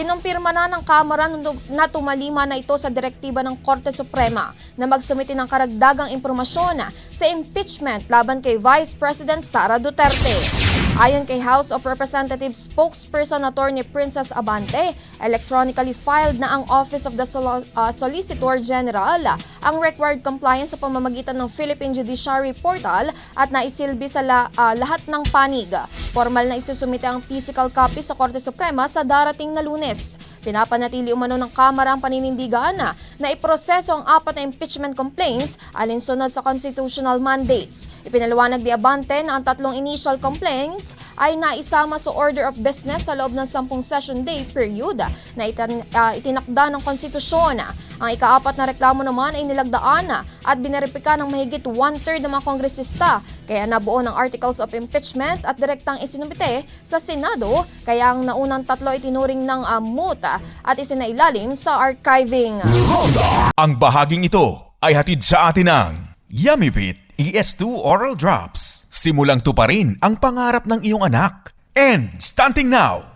Kinumpirma na ng Kamara na tumalima na ito sa direktiba ng Korte Suprema na magsumiti ng karagdagang impormasyon sa impeachment laban kay Vice President Sara Duterte. Ayon kay House of Representatives spokesperson Attorney Princess Abante, electronically filed na ang Office of the Solicitor General ang required compliance sa pamamagitan ng Philippine Judiciary Portal at naisilbi sa lahat ng panig. Formal na isusumite ang physical copy sa Korte Suprema sa darating na Lunes. Pinapanatili umano ng Kamara ang paninindigan na iproseso ang 4 na impeachment complaints alinsunod sa constitutional mandates. Ipinaliwanag ni Abante na ang 3 initial complaints ay naisama sa order of business sa loob ng 10 session day period na itinakda ng konstitusyon. Ang ika-4 na reklamo naman ay nilagdaan at bineripika ng mahigit 1/3 ng mga kongresista, kaya nabuo ng articles of impeachment at direktang isinumite sa Senado, kaya ang naunang 3 ay tinuring ng moot at isinailalim sa archiving. Ang bahaging ito ay hatid sa atin ng Yummyvit ES2 Oral Drops. Simulang tuparin ang pangarap ng iyong anak. And starting now,